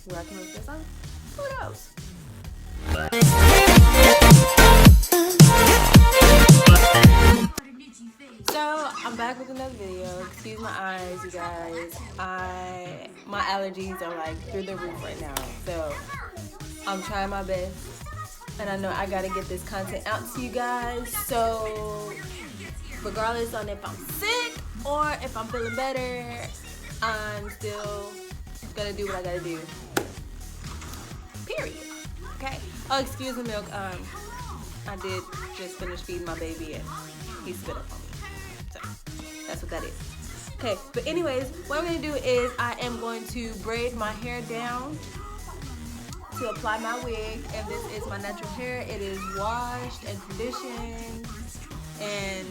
where I can make this on. Who knows? So I'm back with another video. Excuse my eyes, you guys. My allergies are like through the roof right now. So I'm trying my best. And I know I gotta get this content out to you guys. So regardless on if I'm sick or if I'm feeling better, I'm still gonna do what I gotta do. Period. Okay? Oh, excuse the milk. I did just finish feeding my baby and he spit up on me. So that's what that is. Okay, but anyways, what I'm gonna do is I am going to braid my hair down to apply my wig, and this is my natural hair. It is washed and conditioned, and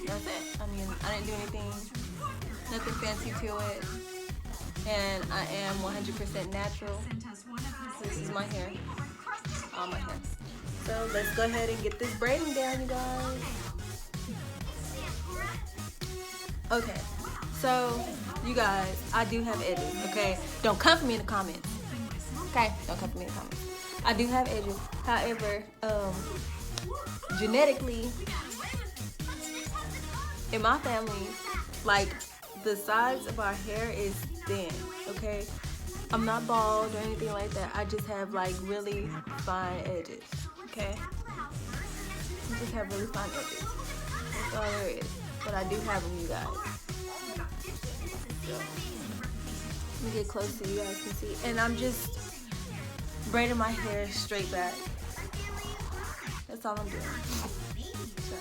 that's it. I mean, I didn't do nothing fancy to it, and I am 100% natural. This is my hair, all my hair. So let's go ahead and get this braiding down, you guys. Okay, so you guys, I do have edges, okay? Don't come for me in the comments. Okay, don't come for me in the comments. I do have edges. However, genetically, in my family, like, the sides of our hair is thin, okay? I'm not bald or anything like that. I just have, like, really fine edges, okay? I just have really fine edges. That's all there is. But I do have them, you guys. So, let me get close so you guys can see. And I'm just braiding my hair straight back. That's all I'm doing. So,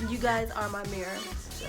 you guys are my mirror. So.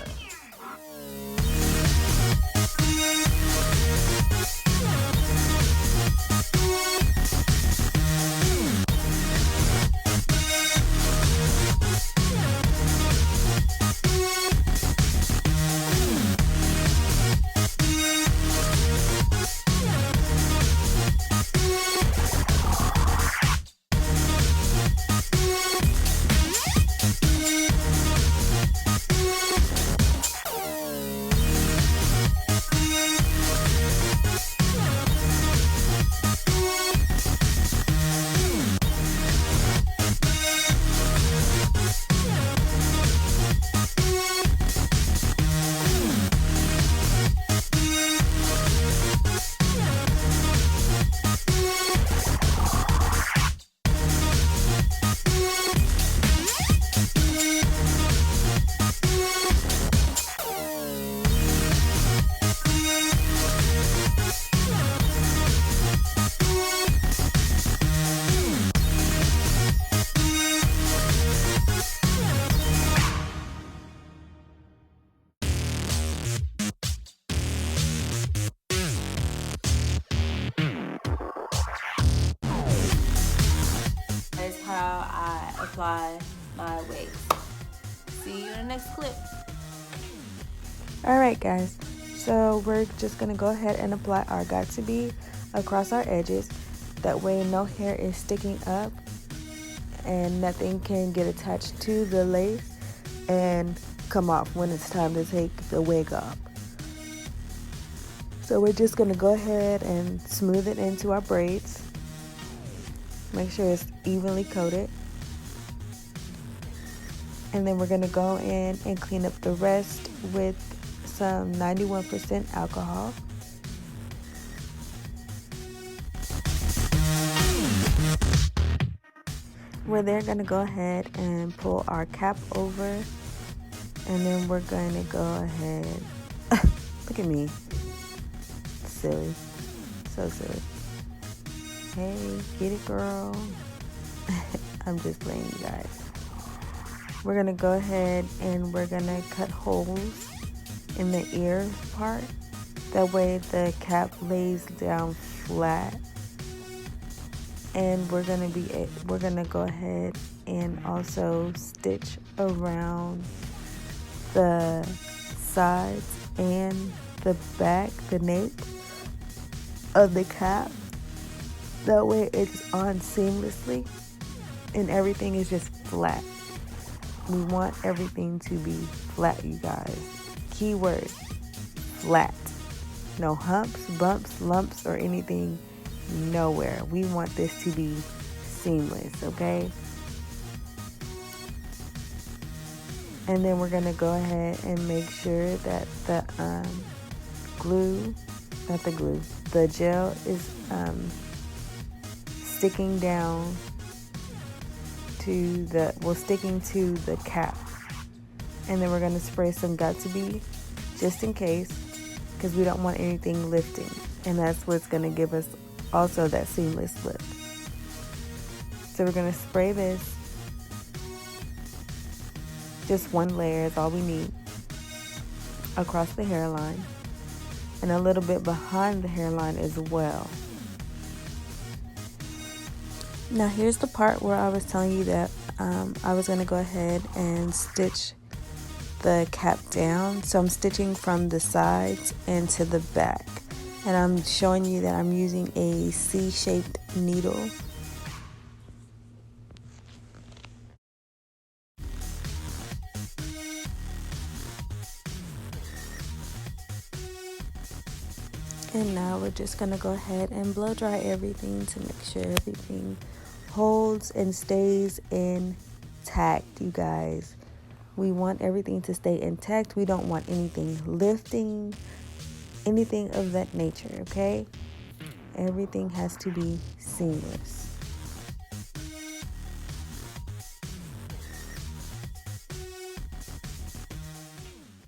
How I apply my wigs. See you in the next clip. Alright guys, so we're just going to go ahead and apply our Got2b across our edges. That way no hair is sticking up and nothing can get attached to the lace and come off when it's time to take the wig off. So we're just going to go ahead and smooth it into our braids. Make sure it's evenly coated. And then we're going to go in and clean up the rest with some 91% alcohol. We're then going to go ahead and pull our cap over. And then we're going to go ahead. Look at me. Silly. So silly. Hey, get it, girl. I'm just playing, you guys. We're gonna go ahead and we're gonna cut holes in the ear part. That way the cap lays down flat. And we're gonna go ahead and also stitch around the sides and the back, the nape of the cap. That way it's on seamlessly and everything is just flat. We want everything to be flat, you guys. Keyword, flat. no humps, bumps, lumps, or anything nowhere. We want this to be seamless, okay? And then we're going to go ahead and make sure that the the gel is sticking down to sticking to the cap. And then we're going to spray some Got2b just in case, because we don't want anything lifting. And that's what's going to give us also that seamless look. So we're going to spray this. Just one layer is all we need across the hairline and a little bit behind the hairline as well. Now here's the part where I was telling you that I was going to go ahead and stitch the cap down. So I'm stitching from the sides and to the back. And I'm showing you that I'm using a C-shaped needle. And now we're just going to go ahead and blow dry everything to make sure everything holds and stays intact, you guys. We want everything to stay intact. We don't want anything lifting, anything of that nature, okay? Everything has to be seamless.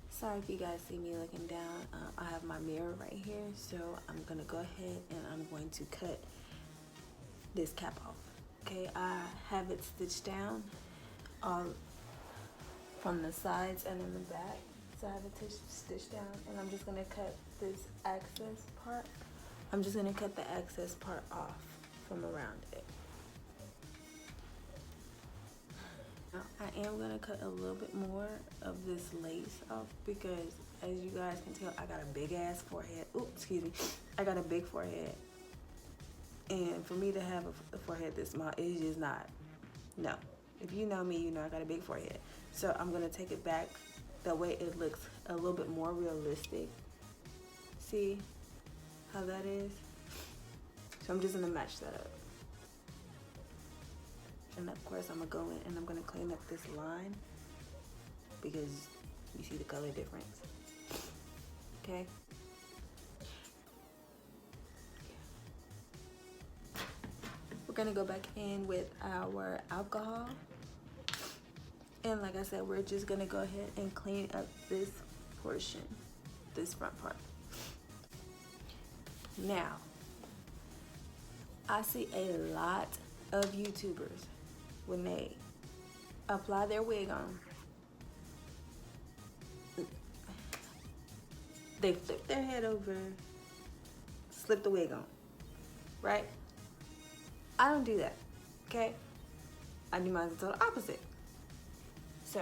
Sorry if you guys see me looking down. I have my mirror right here, so I'm gonna go ahead and I'm going to cut this cap off. Okay, I have it stitched down all from the sides and in the back. So I have it stitched down, and I'm just gonna cut this excess part. I'm just gonna cut the excess part off from around it. Now, I am gonna cut a little bit more of this lace off because, as you guys can tell, I got a big ass forehead. Oops, excuse me. I got a big forehead. And for me to have a forehead this small is just not, no. If you know me, you know I got a big forehead. So I'm gonna take it back. That way it looks a little bit more realistic. See how that is? So I'm just gonna match that up. And of course I'm gonna go in and I'm gonna clean up this line because you see the color difference. Okay? We're gonna go back in with our alcohol. And like I said, we're just gonna go ahead and clean up this portion, this front part. Now, I see a lot of YouTubers, when they apply their wig on, they flip their head over, slip the wig on, right? I don't do that, okay? I do mine the total opposite. So,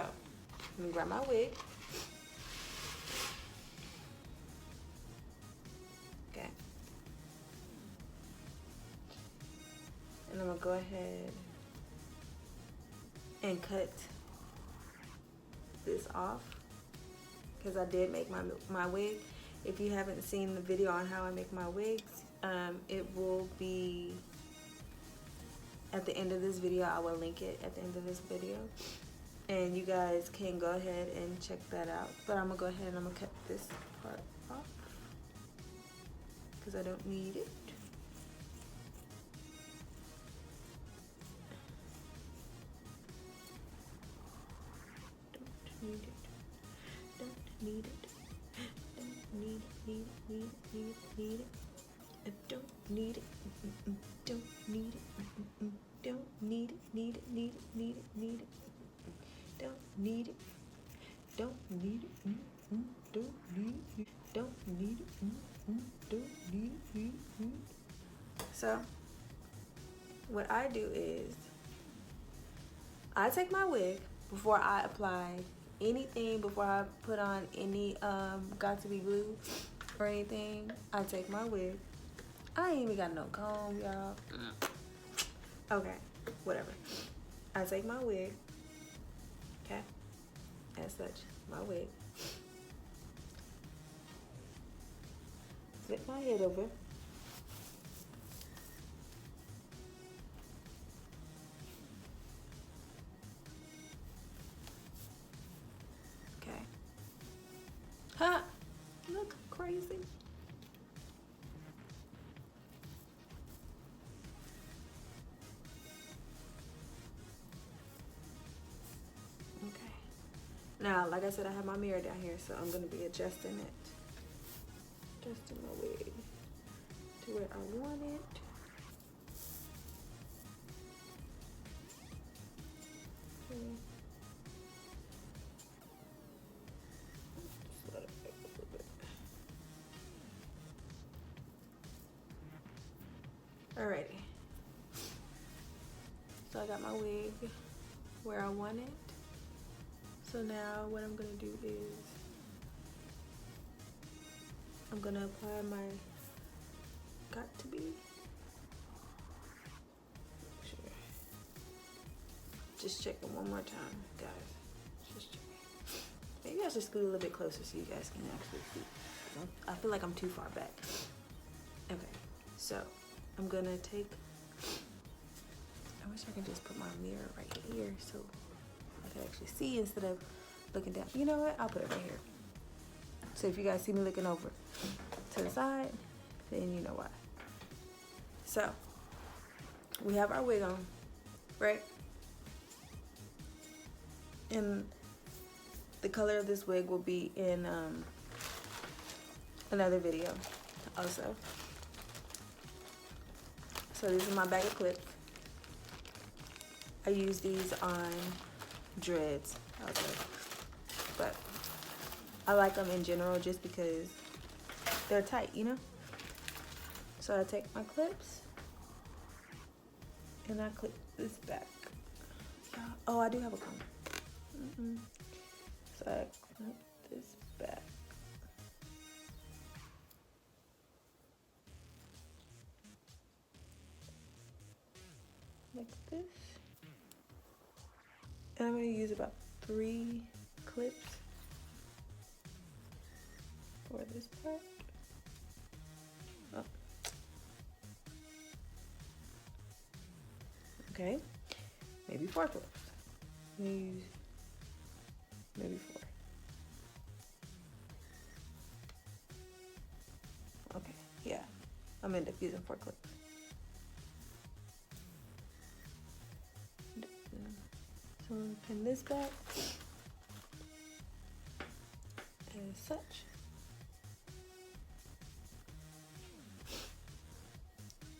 let me grab my wig. Okay. And I'm gonna go ahead and cut this off because I did make my wig. If you haven't seen the video on how I make my wigs, it will be at the end of this video. I will link it at the end of this video. And you guys can go ahead and check that out. But I'm gonna go ahead and I'm gonna cut this part off because I don't need it. Don't need it. Don't need it. Need it. I don't need it. Don't need it. Don't need it. Need it. Need it. Don't need it. Don't need it. Don't need it. Don't need it. Don't need it. So, what I do is, I take my wig before I apply anything, before I put on any Got2b glue or anything. I take my wig. I ain't even got no comb, y'all. Okay, whatever. I take my wig. Okay, as such, my wig. flip my head over. Okay. Ha! Look crazy. Okay. Now, like I said, I have my mirror down here, so I'm gonna be adjusting it. Adjusting my wig to where I want it. Okay. Just let it back a little bit. Alrighty. So I got my wig where I want it. So now what I'm gonna do is I'm gonna apply my got to be. Sure. Just checking one more time, guys. Just checking. Maybe I should scoot a little bit closer so you guys can actually see. I feel like I'm too far back. Okay, so I'm gonna take, I wish I could just put my mirror right here so I can actually see instead of looking down. You know what? I'll put it right here. So if you guys see me looking over to the side, then you know why. So we have our wig on, right? And the color of this wig will be in another video also. So this is my bag of clips. I use these on dreads also, but I like them in general just because they're tight, you know? So I take my clips and I clip this back. Oh, I do have a comb. So I clip this back. Like this. And I'm going to use about 3 clips for this part. Oh. Okay, maybe 4 clips. Maybe 4. Okay, yeah, I'm end up using 4 clips. So I'm gonna pin this back as such.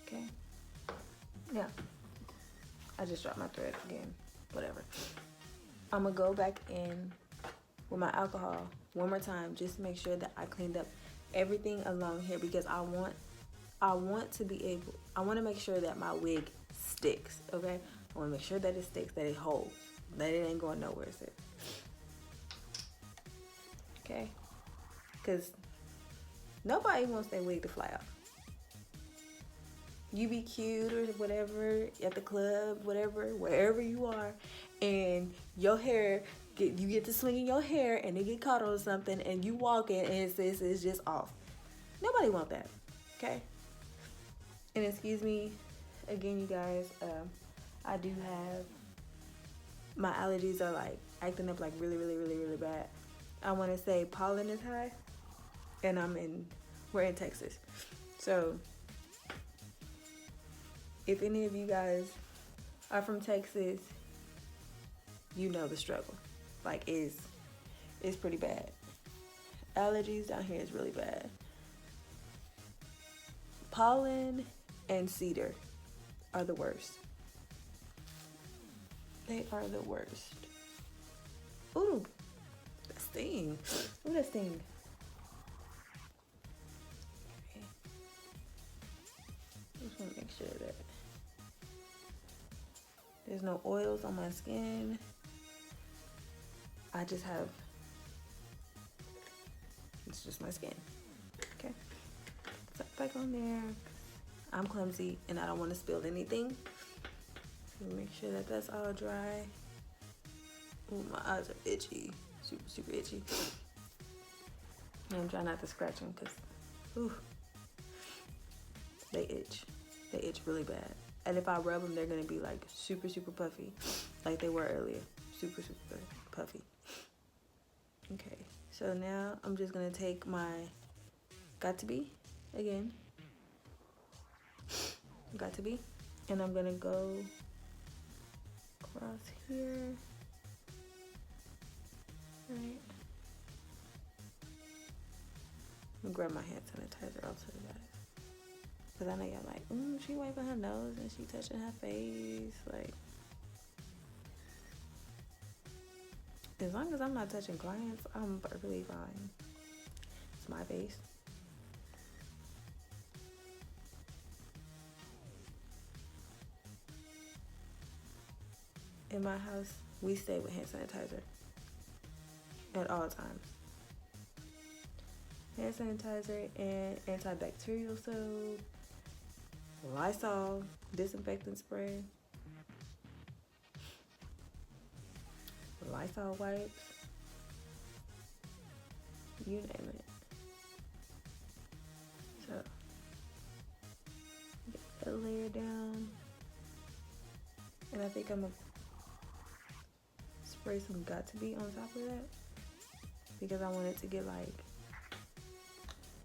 Okay. Yeah. I just dropped my thread again. Whatever. I'm gonna go back in with my alcohol one more time just to make sure that I cleaned up everything along here because I want to make sure that my wig sticks, okay? I want to make sure that it sticks, that it holds, that it ain't going nowhere, sis. Okay? Because nobody wants their wig to fly off. You be cute or whatever at the club, whatever, wherever you are, and your hair, you get to swinging your hair and it get caught on something and you walking and it's just off. Nobody want that, okay? And excuse me, again, you guys, I do have, my allergies are like acting up like really, really, really, really bad. I want to say pollen is high, and we're in Texas. So if any of you guys are from Texas, you know the struggle. Like it's pretty bad. Allergies down here is really bad. Pollen and cedar are the worst. They are the worst. Ooh, that sting. Ooh, that sting. Okay. Just want to make sure that there's no oils on my skin. I just have, it's just my skin. Okay. So back on there. I'm clumsy and I don't want to spill anything. Make sure that that's all dry. Ooh, my eyes are itchy. Super, super itchy. And I'm trying not to scratch them because, ooh, They itch. They itch really bad. And if I rub them, they're gonna be like super, super puffy, like they were earlier. Super, super puffy. Okay, so now I'm just gonna take my Got To Be again. Got To Be. And I'm gonna go across here. Right. I'm gonna grab my hand sanitizer off to the guys. Cause I know y'all like, she wiping her nose and she touching her face. Like, as long as I'm not touching clients, I'm perfectly fine. It's my face. In my house, we stay with hand sanitizer at all times. Hand sanitizer and antibacterial soap, Lysol, disinfectant spray, Lysol wipes, you name it. So, get that layer down. And I think I'm gonna spray some Got To Be on top of that because I want it to get like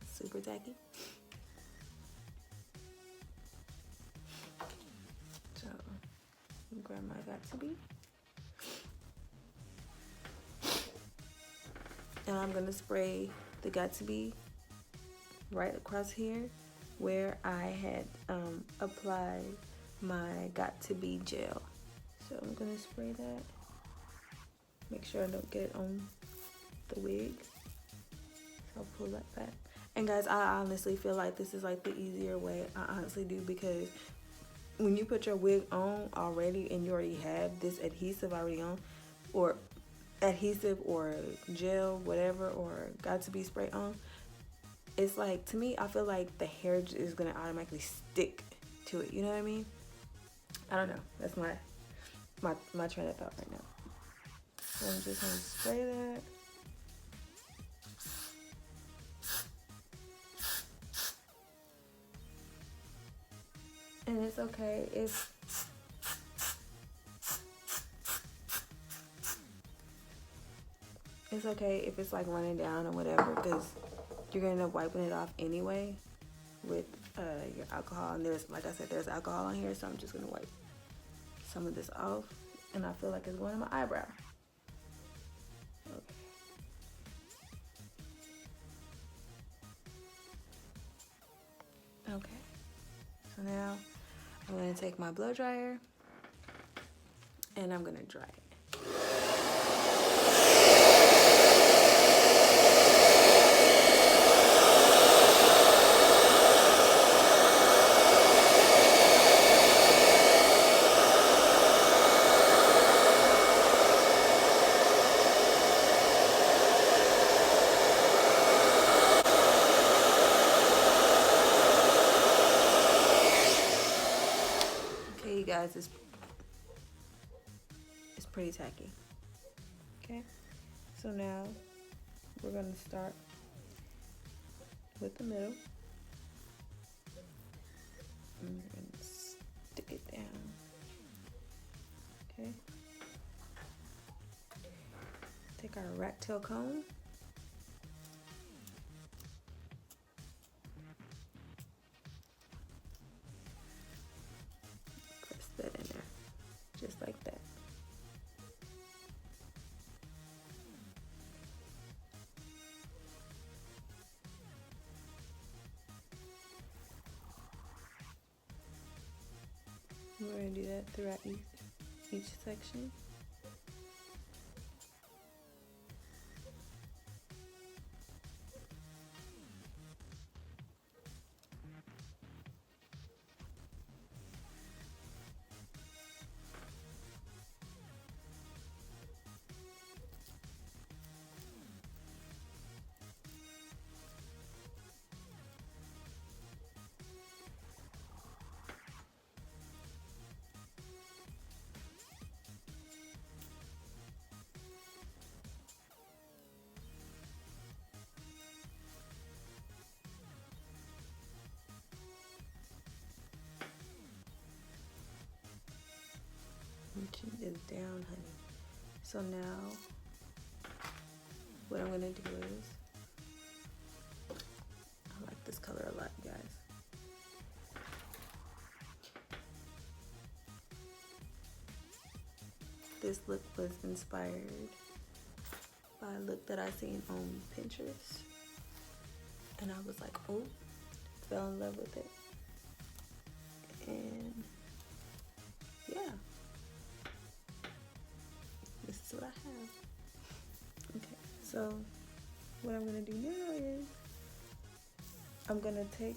super tacky. So, grab my Got To Be. And I'm gonna spray the Got To Be right across here where I had applied my Got To Be gel. So I'm gonna spray that. Make sure I don't get it on the wig. So I'll pull that back. And guys, I honestly feel like this is like the easier way. I honestly do, because when you put your wig on already and you already have this adhesive already on, or adhesive or gel, whatever, or Got To Be spray on, it's like, to me, I feel like the hair is gonna automatically stick to it. You know what I mean? I don't know. That's my train of thought right now. So I'm just gonna spray that. And it's okay if it's like running down or whatever, because you're gonna end up wiping it off anyway with your alcohol. And there's, like I said, there's alcohol on here, so I'm just gonna wipe some of this off. And I feel like it's going on my eyebrow. Okay. So now I'm gonna take my blow dryer and I'm gonna dry it. Okay, you guys, it's pretty tacky. Okay, so now we're gonna start with the middle. And we're gonna stick it down. Okay. Take our rat tail comb. Press that in there, just like that. We're going to do that throughout each section. is down, honey. So now, what I'm gonna do is, I like this color a lot, guys. This look was inspired by a look that I seen on Pinterest. And I was like, oh, fell in love with it. And yeah, this is what I have. Okay, so what I'm gonna do now is I'm gonna take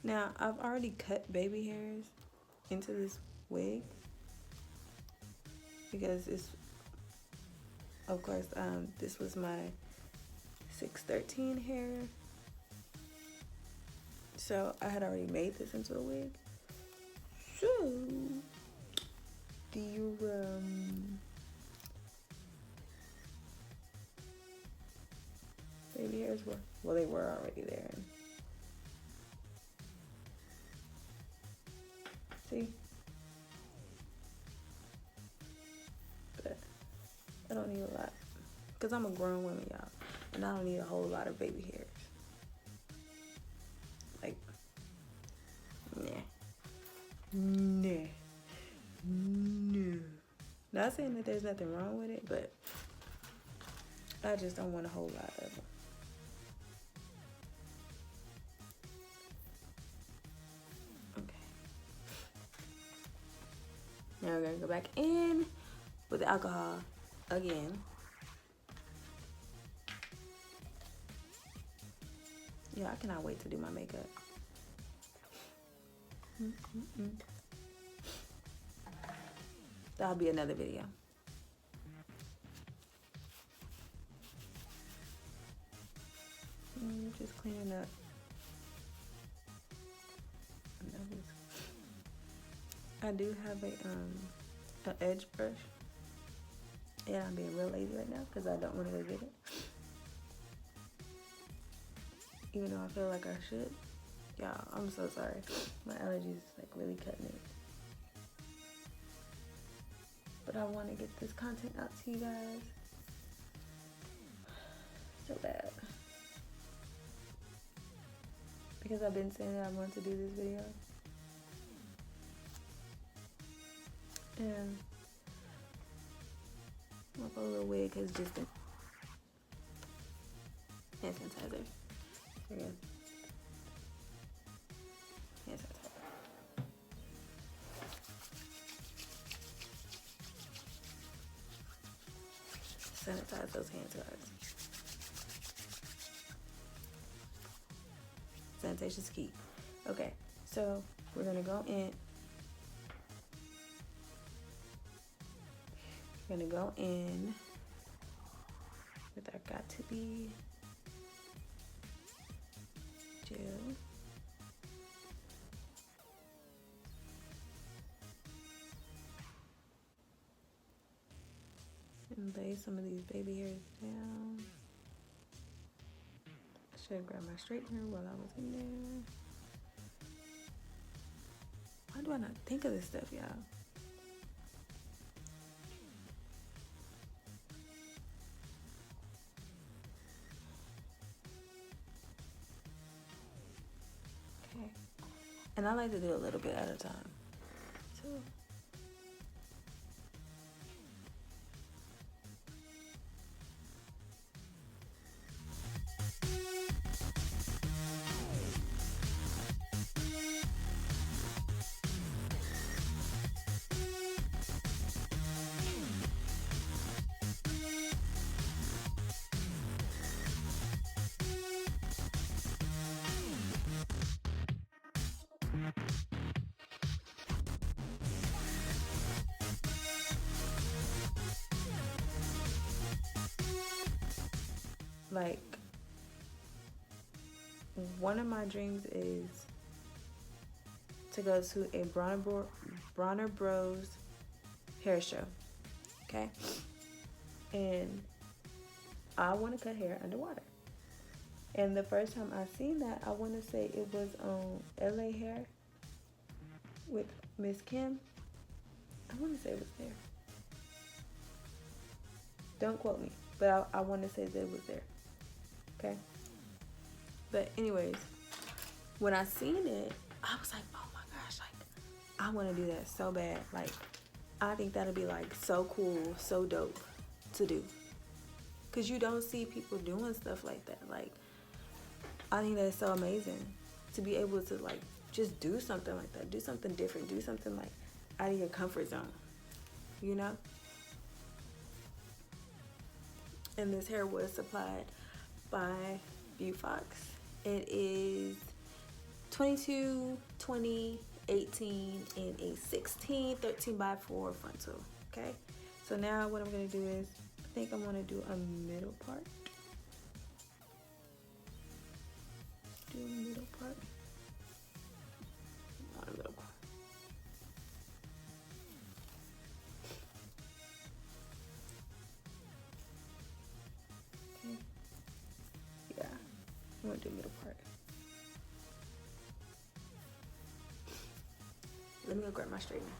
now I've already cut baby hairs into this wig because it's, of course, this was my 613 hair, so I had already made this into a wig. So the baby hairs were, well, they were already there. See, but I don't need a lot because I'm a grown woman, y'all, and I don't need a whole lot of baby hairs. Like, nah. Not saying that there's nothing wrong with it, but I just don't want a whole lot of them. Okay. Now we're gonna go back in with the alcohol again. Yeah, I cannot wait to do my makeup. That'll be another video. Just cleaning up. I do have an edge brush, and I'm being real lazy right now because I don't want to go get it, even though I feel like I should. Y'all, I'm so sorry. My allergies like really cutting it, but I want to get this content out to you guys so bad because I've been saying that I want to do this video. And my whole little wig has just been hand sanitizer. Again. Hand sanitizer. Sanitize those hands, guys. Sanitation's key. Okay, so we're gonna go in. We're gonna go in with our Got To Be gel. And lay some of these baby hairs down. I should have grabbed my straightener while I was in there. Why do I not think of this stuff, y'all? Okay. And I like to do a little bit at a time. So like, one of my dreams is to go to a Bronner Bros hair show. Okay? And I want to cut hair underwater. And the first time I seen that, I want to say it was on LA Hair with Miss Kim. I want to say it was there. Don't quote me, but I want to say that it was there. Okay? But anyways, when I seen it, I was like, oh my gosh, like, I want to do that so bad. Like, I think that'll be like so cool, so dope to do. Because you don't see people doing stuff like that. Like, I think that's so amazing to be able to like just do something like that. Do something different. Do something like out of your comfort zone. You know? And this hair was supplied by Fox. It is 22, 20, 18, and a 16, 13 by 4 frontal. Okay? So now what I'm going to do is, I think I'm going to do a middle part. Do a middle part. Not a middle part. Okay. Yeah. I'm going to do a middle part. Let me go grab my straightener.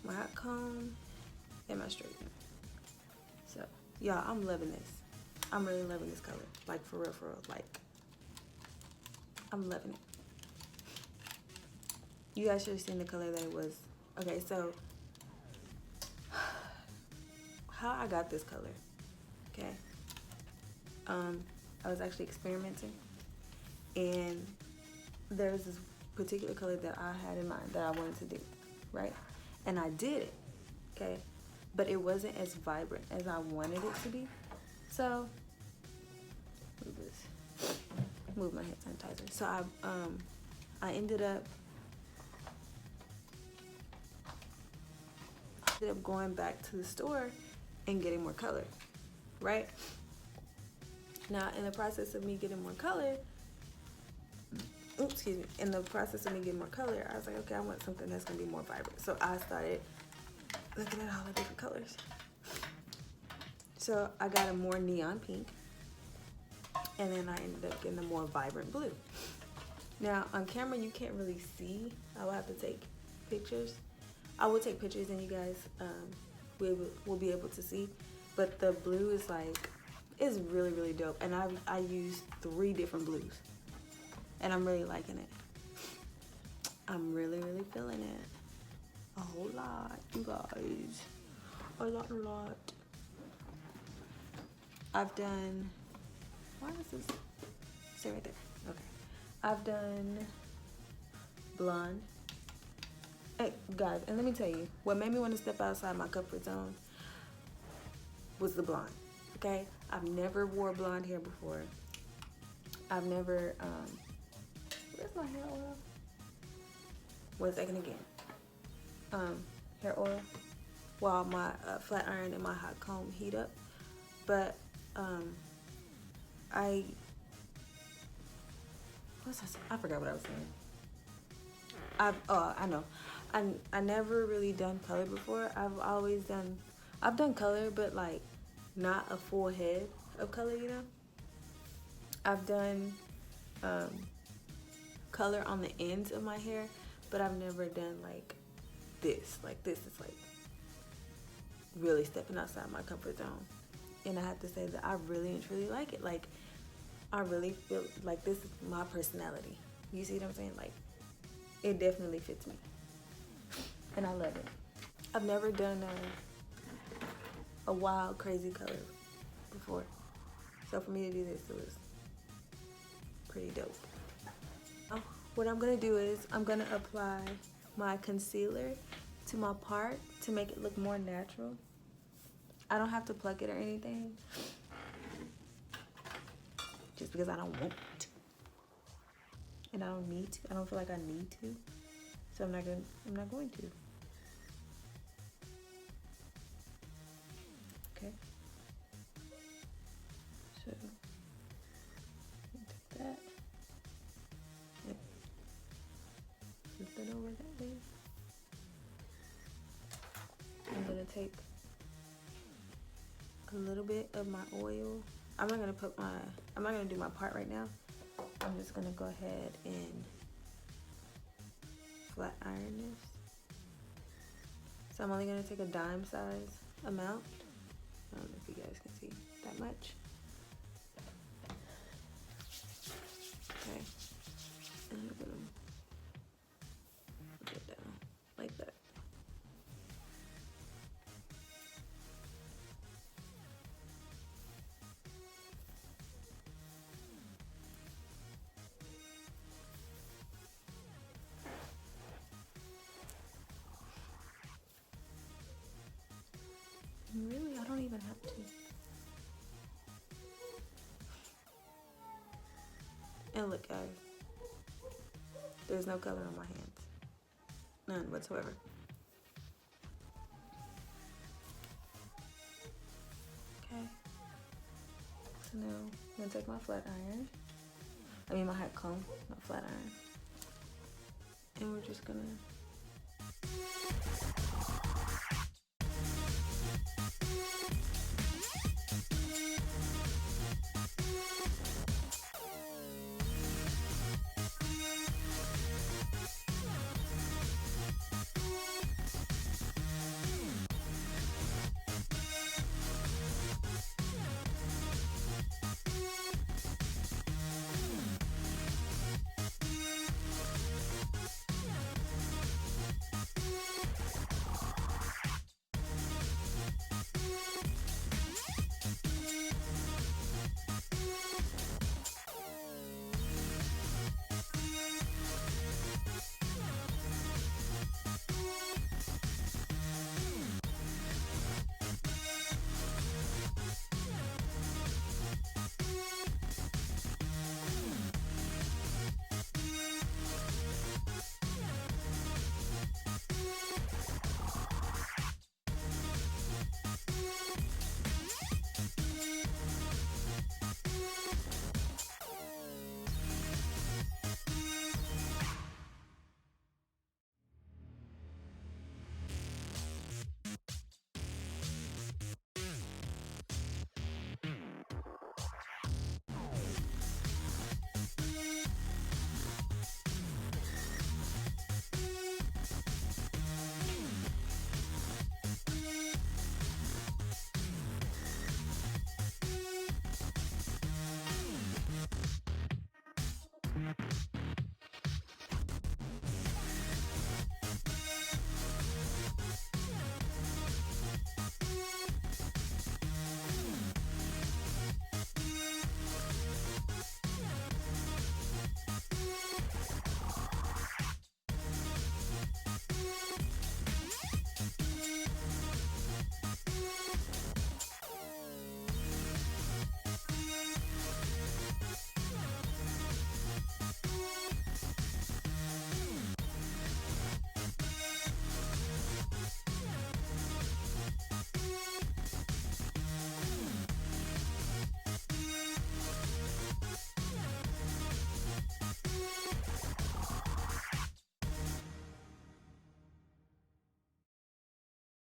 My hot comb and my straightener. So, y'all, I'm loving this. I'm really loving this color. Like, for real, for real. Like, I'm loving it. You guys should have seen the color that it was. Okay, so, how I got this color, okay? I was actually experimenting, and there was this particular color that I had in mind that I wanted to do, right? And I did it, okay? But it wasn't as vibrant as I wanted it to be. So, move my hand sanitizer. So I ended up going back to the store and getting more color, right? Now, in the process of me getting more color, I was like, okay, I want something that's gonna be more vibrant. So I started looking at all the different colors. So I got a more neon pink, and then I ended up getting a more vibrant blue. Now, on camera, you can't really see. I will have to take pictures. I will take pictures, and you guys will be able to see. But the blue is like, it's really, really dope. And I used 3 different blues, and I'm really liking it. I'm really, really feeling it. A whole lot, you guys. A lot. I've done, why is this? Stay right there. Okay. I've done blonde. Hey, guys, and let me tell you, what made me want to step outside my comfort zone was the blonde, okay? I've never wore blonde hair before. I've never, where's my hair oil? 1 second again. Hair oil while my flat iron and my hot comb heat up. But, I forgot what I was saying. I know. I never really done color before. I've done color, but like not a full head of color, you know? I've done color on the ends of my hair, but I've never done like this. Like, this is like really stepping outside my comfort zone. And I have to say that I really and truly like it. Like, I really feel like this is my personality. You see what I'm saying? Like, it definitely fits me. And I love it. I've never done a wild, crazy color before. So for me to do this, it was pretty dope. What I'm going to do is I'm going to apply my concealer to my part to make it look more natural. I don't have to pluck it or anything, just because I don't want to. And I don't need to. I don't feel like I need to. So I'm not going to. Okay. So take that. take a little bit of my oil. I'm not gonna do my part right now. I'm just gonna go ahead and flat iron this. So I'm only gonna take a dime size amount. I don't know if you guys can see that much. Okay, and I'm gonna put it down like that. Really, I don't even have to. And look, guys, there's no color on my hands. None whatsoever. Okay. So now I'm gonna take my flat iron. I mean my hot comb, not flat iron. And we're just gonna